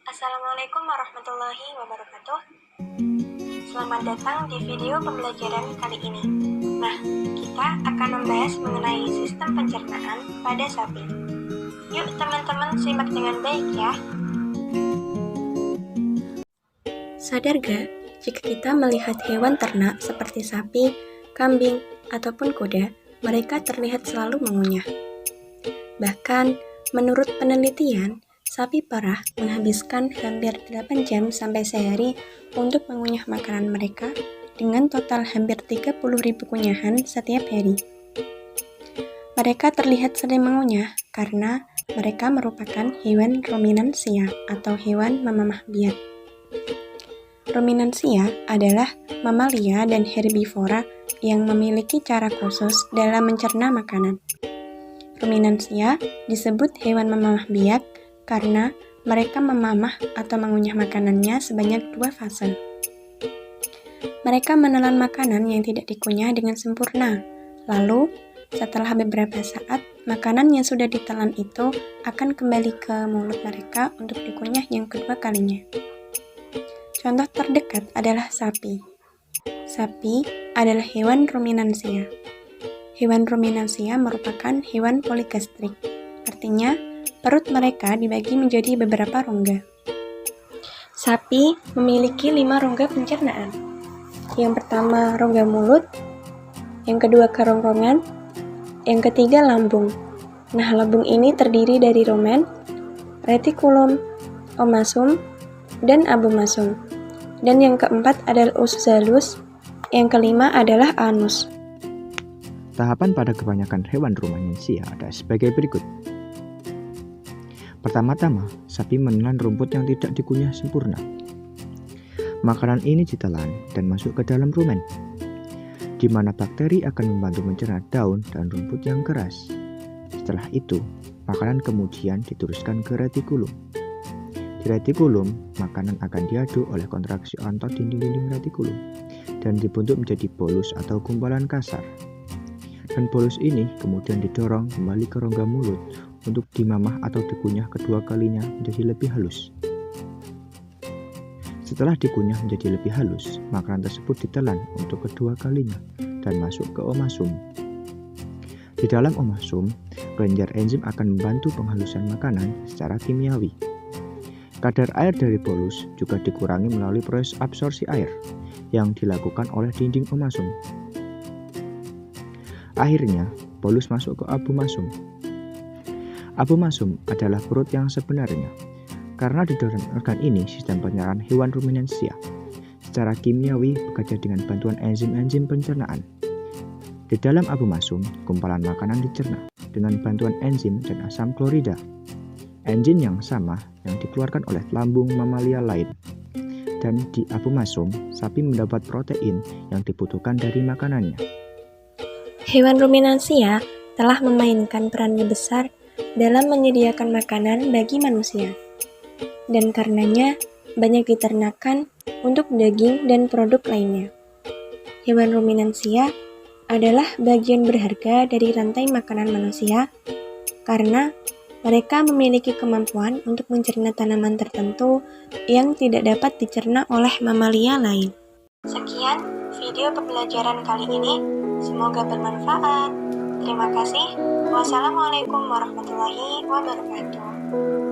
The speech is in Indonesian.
Assalamualaikum warahmatullahi wabarakatuh. Selamat datang di video pembelajaran kali ini. Nah, kita akan membahas mengenai sistem pencernaan pada sapi. Yuk teman-teman simak dengan baik ya. Sadar gak, jika kita melihat hewan ternak seperti sapi, kambing, ataupun kuda, mereka terlihat selalu mengunyah. Bahkan, menurut penelitian, sapi perah menghabiskan hampir 8 jam sampai sehari untuk mengunyah makanan mereka dengan total hampir 30.000 kunyahan setiap hari. Mereka terlihat sering mengunyah karena mereka merupakan hewan ruminansia atau hewan memamah biak. Ruminansia adalah mamalia dan herbivora yang memiliki cara khusus dalam mencerna makanan. Ruminansia disebut hewan memamah biak karena mereka memamah atau mengunyah makanannya sebanyak 2 fase. Mereka menelan makanan yang tidak dikunyah dengan sempurna. Lalu, setelah beberapa saat, makanan yang sudah ditelan itu akan kembali ke mulut mereka untuk dikunyah yang kedua kalinya. Contoh terdekat adalah sapi. Sapi adalah hewan ruminansia. Hewan ruminansia merupakan hewan poligastrik, artinya perut mereka dibagi menjadi beberapa rongga. Sapi memiliki 5 rongga pencernaan. Yang pertama rongga mulut, yang kedua kerongkongan, yang ketiga lambung. Nah, lambung ini terdiri dari rumen, retikulum, omasum, dan abomasum. Dan yang keempat adalah usus halus, yang kelima adalah anus. Tahapan pada kebanyakan hewan ruminansia ada sebagai berikut. Pertama-tama, sapi menelan rumput yang tidak dikunyah sempurna. Makanan ini ditelan dan masuk ke dalam rumen, di mana bakteri akan membantu mencerna daun dan rumput yang keras. Setelah itu, makanan kemudian diteruskan ke retikulum. Di retikulum, makanan akan diaduk oleh kontraksi otot dinding-dinding retikulum dan dibentuk menjadi bolus atau gumpalan kasar. Dan bolus ini kemudian didorong kembali ke rongga mulut untuk dimamah atau dikunyah kedua kalinya menjadi lebih halus. Setelah dikunyah menjadi lebih halus, makanan tersebut ditelan untuk kedua kalinya dan masuk ke omasum. Di dalam omasum, kelenjar enzim akan membantu penghalusan makanan secara kimiawi. Kadar air dari bolus juga dikurangi melalui proses absorpsi air yang dilakukan oleh dinding omasum. Akhirnya, bolus masuk ke abomasum. Abomasum adalah perut yang sebenarnya, karena di dalam organ ini sistem pencernaan hewan ruminansia secara kimiawi bekerja dengan bantuan enzim-enzim pencernaan. Di dalam abomasum, gumpalan makanan dicerna dengan bantuan enzim dan asam klorida. Enzim yang sama yang dikeluarkan oleh lambung mamalia lain. Dan di abomasum, sapi mendapat protein yang dibutuhkan dari makanannya. Hewan ruminansia telah memainkan perannya besar dalam menyediakan makanan bagi manusia, dan karenanya banyak diternakan untuk daging dan produk lainnya. Hewan ruminansia adalah bagian berharga dari rantai makanan manusia karena mereka memiliki kemampuan untuk mencerna tanaman tertentu yang tidak dapat dicerna oleh mamalia lain. Sekian video pembelajaran kali ini. Semoga bermanfaat. Terima kasih. Wassalamualaikum warahmatullahi wabarakatuh.